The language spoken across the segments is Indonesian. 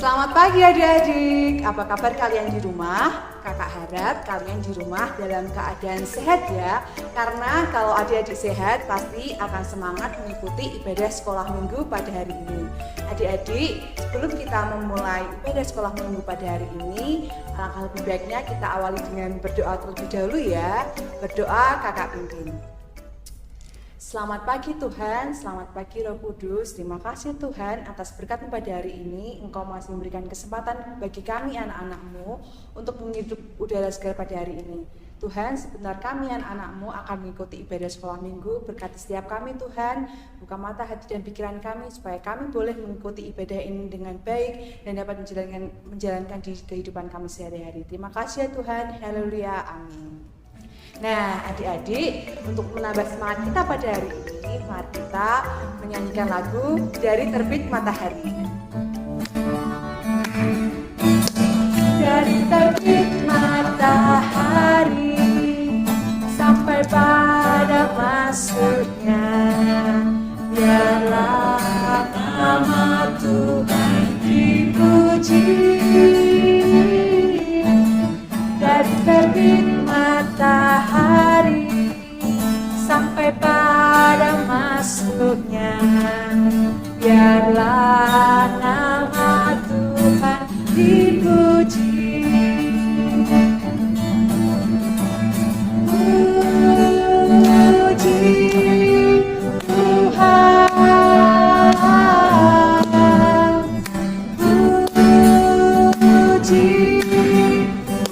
Selamat pagi adik-adik, apa kabar kalian di rumah? Kakak harap kalian di rumah dalam keadaan sehat ya. Karena kalau adik-adik sehat pasti akan semangat mengikuti ibadah sekolah minggu pada hari ini. Adik-adik, sebelum kita memulai ibadah sekolah minggu pada hari ini, alangkah lebih baiknya kita awali dengan berdoa terlebih dahulu ya. Berdoa kakak pimpin. Selamat pagi Tuhan, selamat pagi Roh Kudus. Terima kasih Tuhan atas berkat pada hari ini. Engkau masih memberikan kesempatan bagi kami anak-anak-Mu untuk menghirup udara segar pada hari ini. Tuhan, sebentar kami anak-anak-Mu akan mengikuti ibadah sekolah minggu. Berkati setiap kami Tuhan, buka mata hati dan pikiran kami supaya kami boleh mengikuti ibadah ini dengan baik dan dapat menjalankan di kehidupan kami sehari-hari. Terima kasih ya Tuhan, haleluya, amin. Nah adik-adik, untuk menambah semangat kita pada hari ini, mari kita menyanyikan lagu Dari Terbit Matahari. Dari terbit matahari sampai pada masuknya, biarlah nama Tuhan dipuji. Dari terbit matahari sampai pada masuknya, biarlah nama Tuhan dipuji. Puji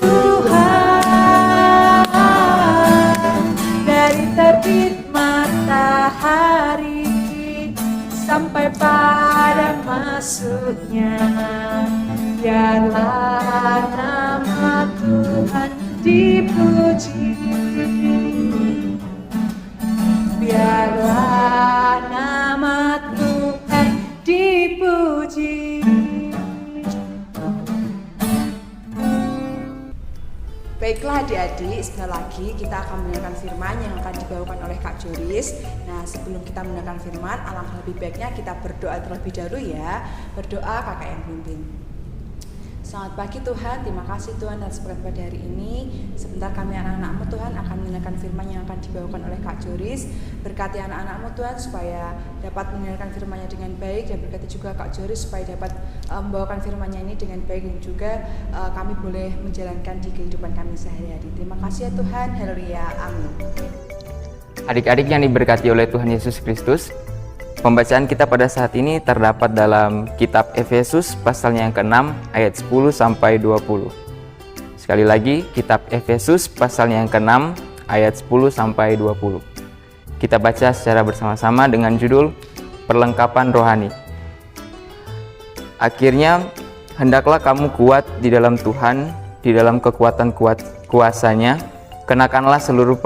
Tuhan, puji sampai pada masuknya, biarlah nama Tuhan dipuji. Biarlah nama Tuhan dipuji. Baiklah adik-adik, sebentar lagi kita akan mendengarkan firman yang akan dibawakan oleh Kak Joris. Nah sebelum kita mendengarkan firman, alangkah lebih baiknya kita berdoa terlebih dahulu ya. Berdoa kakak yang pimpin. Selamat pagi Tuhan, terima kasih Tuhan atas berkat pada hari ini. Sebentar kami anak-anak-Mu Tuhan akan mendengarkan firman yang akan dibawakan oleh Kak Joris. Berkati anak-anak-Mu Tuhan supaya dapat mendengarkan firman-Nya dengan baik, dan berkati juga Kak Joris supaya dapat membawakan firman-Nya ini dengan baik, dan juga kami boleh menjalankan di kehidupan kami sehari-hari. Terima kasih ya Tuhan, haleluya, amin. Adik-adik yang diberkati oleh Tuhan Yesus Kristus, pembacaan kita pada saat ini terdapat dalam kitab Efesus pasalnya yang ke-6 ayat 10 sampai 20. Sekali lagi, kitab Efesus pasalnya yang ke-6 ayat 10 sampai 20. Kita baca secara bersama-sama dengan judul Perlengkapan Rohani. Akhirnya, hendaklah kamu kuat di dalam Tuhan, di dalam kekuatan kuasa-Nya. Kenakanlah seluruh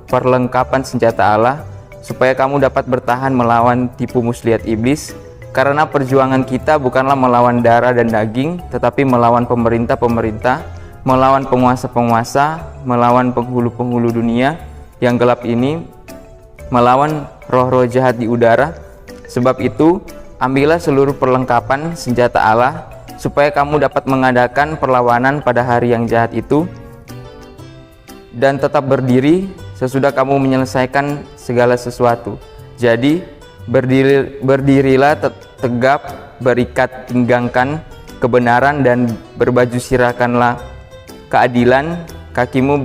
perlengkapan senjata Allah, supaya kamu dapat bertahan melawan tipu muslihat iblis. Karena perjuangan kita bukanlah melawan darah dan daging, tetapi melawan pemerintah-pemerintah, melawan penguasa-penguasa, melawan penghulu-penghulu dunia yang gelap ini, melawan roh-roh jahat di udara. Sebab itu, ambillah seluruh perlengkapan senjata Allah, supaya kamu dapat mengadakan perlawanan pada hari yang jahat itu, dan tetap berdiri sesudah kamu menyelesaikan segala sesuatu. Jadi berdirilah tegap, berikat pinggangkan kebenaran, dan berbaju sirahkanlah keadilan. Kakimu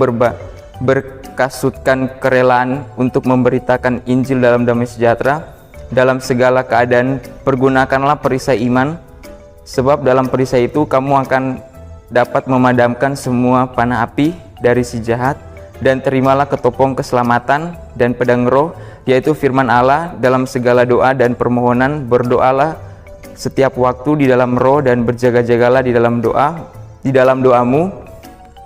berkasutkan kerelaan untuk memberitakan Injil dalam damai sejahtera. Dalam segala keadaan pergunakanlah perisai iman, sebab dalam perisai itu kamu akan dapat memadamkan semua panah api dari si jahat. Dan terimalah ketopong keselamatan dan pedang roh, yaitu firman Allah. Dalam segala doa dan permohonan berdoalah setiap waktu di dalam roh, dan berjaga-jagalah di dalam doamu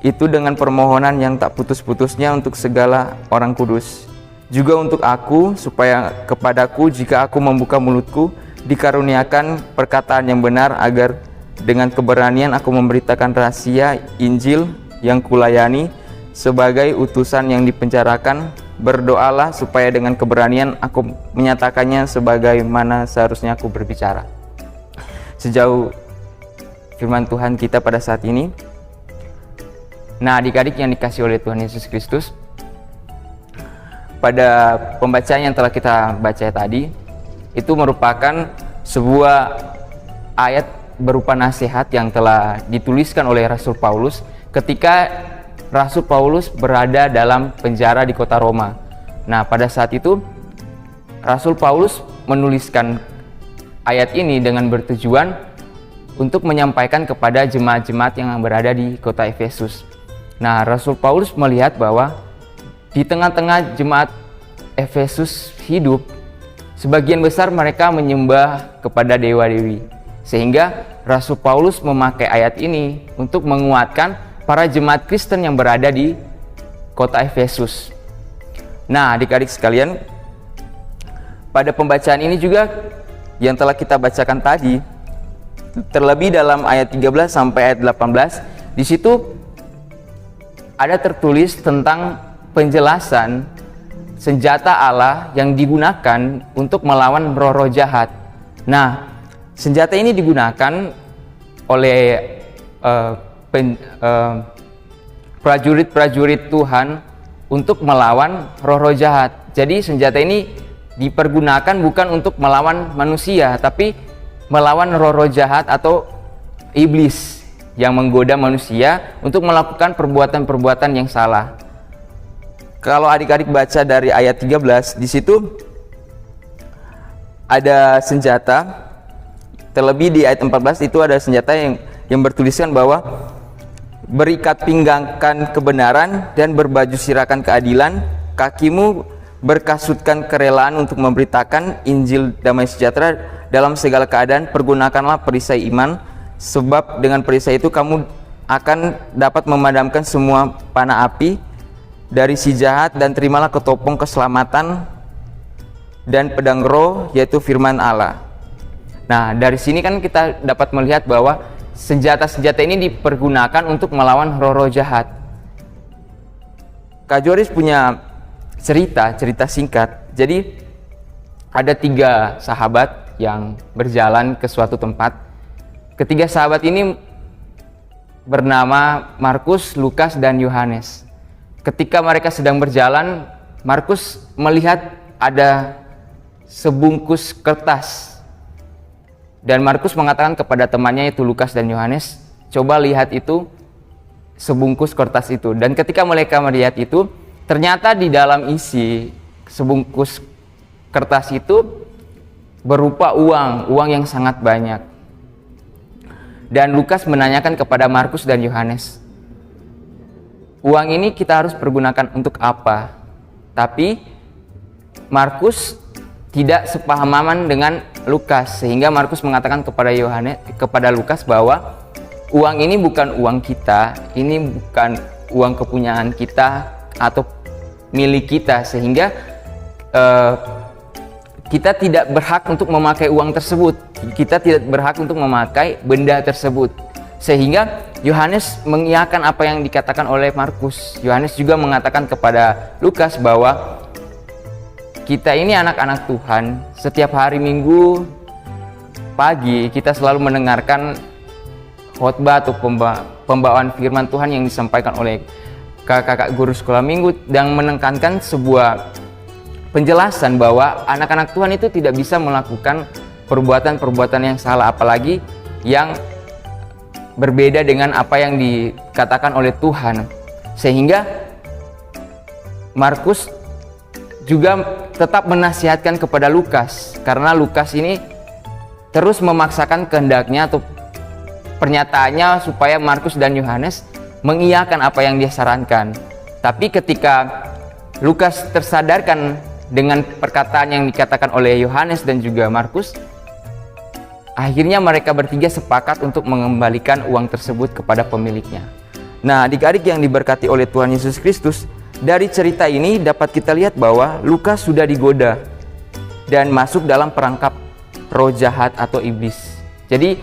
itu dengan permohonan yang tak putus-putusnya untuk segala orang kudus. Juga untuk aku, supaya kepadaku jika aku membuka mulutku dikaruniakan perkataan yang benar, agar dengan keberanian aku memberitakan rahasia Injil yang kulayani sebagai utusan yang dipenjarakan. Berdoalah supaya dengan keberanian aku menyatakannya sebagaimana seharusnya aku berbicara. Sejauh firman Tuhan kita pada saat ini. Nah, adik-adik yang dikasihi oleh Tuhan Yesus Kristus, pada pembacaan yang telah kita baca tadi, itu merupakan sebuah ayat berupa nasihat yang telah dituliskan oleh Rasul Paulus ketika Rasul Paulus berada dalam penjara di kota Roma. Nah, pada saat itu Rasul Paulus menuliskan ayat ini dengan bertujuan untuk menyampaikan kepada jemaat-jemaat yang berada di kota Efesus. Nah, Rasul Paulus melihat bahwa di tengah-tengah jemaat Efesus hidup, sebagian besar mereka menyembah kepada dewa-dewi. Sehingga Rasul Paulus memakai ayat ini untuk menguatkan para jemaat Kristen yang berada di kota Efesus. Nah, adik-adik sekalian, pada pembacaan ini juga yang telah kita bacakan tadi, terlebih dalam ayat 13 sampai ayat 18, di situ ada tertulis tentang penjelasan senjata Allah yang digunakan untuk melawan roh-roh jahat. Nah, senjata ini digunakan oleh prajurit-prajurit Tuhan untuk melawan roh-roh jahat. Jadi senjata ini dipergunakan bukan untuk melawan manusia, tapi melawan roh-roh jahat atau iblis yang menggoda manusia untuk melakukan perbuatan-perbuatan yang salah. Kalau adik-adik baca dari ayat 13, di situ ada senjata, terlebih di ayat 14 itu ada senjata yang bertuliskan bahwa berikat pinggangkan kebenaran dan berbaju sirakan keadilan, kakimu berkasutkan kerelaan untuk memberitakan Injil damai sejahtera dalam segala keadaan, pergunakanlah perisai iman, sebab dengan perisai itu kamu akan dapat memadamkan semua panah api dari si jahat, dan terimalah ketopong keselamatan dan pedang roh, yaitu firman Allah. Nah, dari sini kan kita dapat melihat bahwa senjata-senjata ini dipergunakan untuk melawan roh-roh jahat. Kak Joris punya cerita singkat. Jadi ada 3 sahabat yang berjalan ke suatu tempat. Ketiga sahabat ini bernama Markus, Lukas, dan Yohanes. Ketika mereka sedang berjalan, Markus melihat ada sebungkus kertas. Dan Markus mengatakan kepada temannya, yaitu Lukas dan Yohanes, coba lihat itu, sebungkus kertas itu. Dan ketika mereka melihat itu, ternyata di dalam isi sebungkus kertas itu berupa uang yang sangat banyak. Dan Lukas menanyakan kepada Markus dan Yohanes, uang ini kita harus pergunakan untuk apa? Tapi Markus tidak sepemahaman dengan Lukas, sehingga Markus mengatakan kepada Lukas bahwa uang ini bukan uang kita, ini bukan uang kepunyaan kita atau milik kita, sehingga kita tidak berhak untuk memakai uang tersebut. Kita tidak berhak untuk memakai benda tersebut. Sehingga Yohanes mengiyakan apa yang dikatakan oleh Markus. Yohanes juga mengatakan kepada Lukas bahwa kita ini anak-anak Tuhan. Setiap hari Minggu pagi kita selalu mendengarkan khotbah atau pembawaan firman Tuhan yang disampaikan oleh kakak-kakak guru sekolah minggu, dan menekankan sebuah penjelasan bahwa anak-anak Tuhan itu tidak bisa melakukan perbuatan-perbuatan yang salah, apalagi yang berbeda dengan apa yang dikatakan oleh Tuhan. Sehingga Markus juga tetap menasihatkan kepada Lukas, karena Lukas ini terus memaksakan kehendaknya atau pernyataannya supaya Markus dan Yohanes mengiyakan apa yang dia sarankan. Tapi ketika Lukas tersadarkan dengan perkataan yang dikatakan oleh Yohanes dan juga Markus, akhirnya mereka bertiga sepakat untuk mengembalikan uang tersebut kepada pemiliknya. Nah, adik-adik yang diberkati oleh Tuhan Yesus Kristus, dari cerita ini dapat kita lihat bahwa Lukas sudah digoda dan masuk dalam perangkap roh jahat atau iblis. Jadi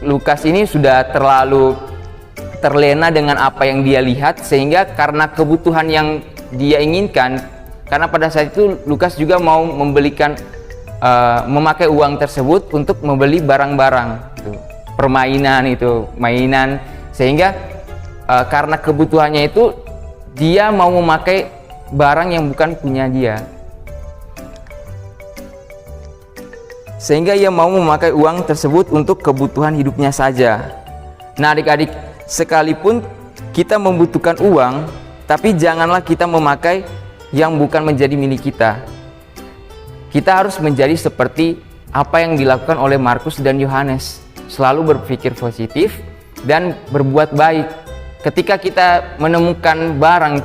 Lukas ini sudah terlalu terlena dengan apa yang dia lihat, sehingga karena kebutuhan yang dia inginkan, karena pada saat itu Lukas juga mau memakai uang tersebut untuk membeli barang-barang. permainan itu, mainan, sehingga karena kebutuhannya itu dia mau memakai barang yang bukan punya dia, sehingga ia mau memakai uang tersebut untuk kebutuhan hidupnya saja. Nah adik-adik, sekalipun kita membutuhkan uang, tapi janganlah kita memakai yang bukan menjadi milik kita. Kita harus menjadi seperti apa yang dilakukan oleh Markus dan Yohanes, selalu berpikir positif dan berbuat baik. Ketika kita menemukan barang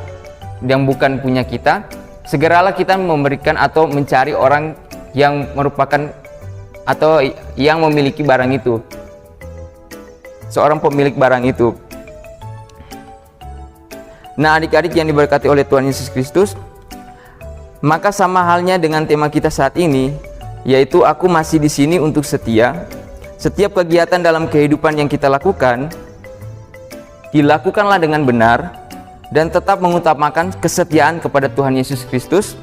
yang bukan punya kita, segeralah kita memberikan atau mencari orang yang merupakan atau yang memiliki barang itu, seorang pemilik barang itu. Nah adik-adik yang diberkati oleh Tuhan Yesus Kristus, maka sama halnya dengan tema kita saat ini, yaitu aku masih di sini untuk setia. Setiap kegiatan dalam kehidupan yang kita lakukan, dilakukanlah dengan benar dan tetap mengutamakan kesetiaan kepada Tuhan Yesus Kristus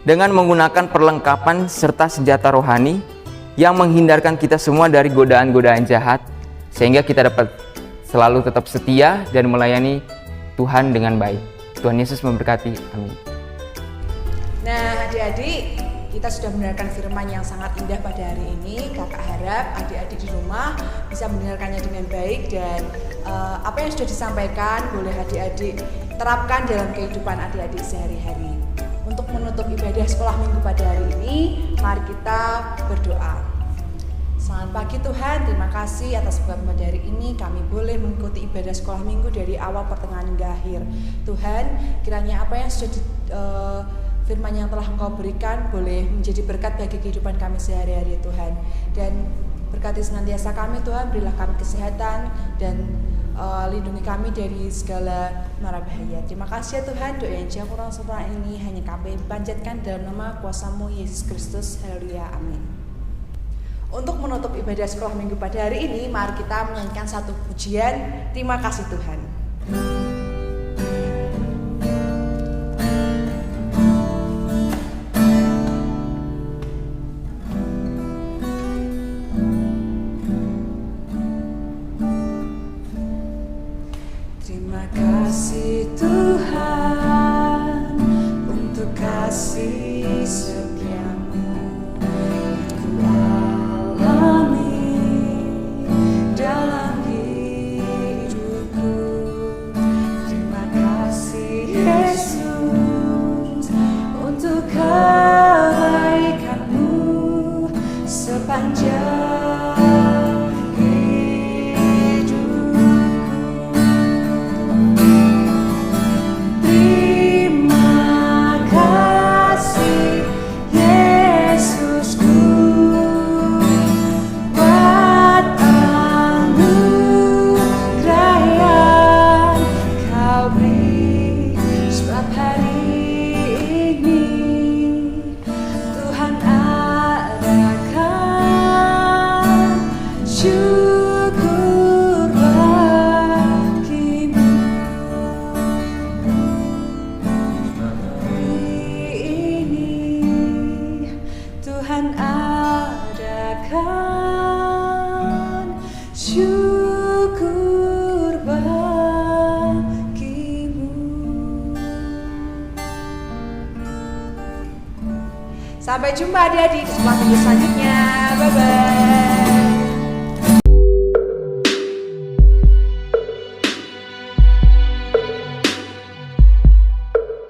dengan menggunakan perlengkapan serta senjata rohani yang menghindarkan kita semua dari godaan-godaan jahat, sehingga kita dapat selalu tetap setia dan melayani Tuhan dengan baik. Tuhan Yesus memberkati. Amin. Nah adik-adik, kita sudah mendengarkan firman yang sangat indah pada hari ini. Kakak harap adik-adik di rumah bisa mendengarkannya dengan baik, dan apa yang sudah disampaikan boleh adik-adik terapkan dalam kehidupan adik-adik sehari-hari. Untuk menutup ibadah sekolah minggu pada hari ini, mari kita berdoa. Selamat pagi Tuhan, terima kasih atas berkat pada hari ini kami boleh mengikuti ibadah sekolah minggu dari awal pertengahan hingga akhir. Tuhan, kiranya apa yang sudah firman yang telah Engkau berikan boleh menjadi berkat bagi kehidupan kami sehari-hari Tuhan. Dan berkati senantiasa kami Tuhan, berilah kami kesehatan dan lindungi kami dari segala mara bahaya. Terima kasih ya Tuhan, doa yang jauh kurang sempurna ini hanya kami panjatkan dalam nama kuasa-Mu Yesus Kristus. Haleluya, amin. Untuk menutup ibadah sekolah minggu pada hari ini, mari kita menyanyikan satu pujian, terima kasih Tuhan. Terima kasih Tuhan untuk kasih setia-Mu yang ku alami dalam hidupku. Terima kasih Yesus untuk kebaikan-Mu sepanjang syukur bagimu. Sampai jumpa adik-adik di sekolah minggu selanjutnya.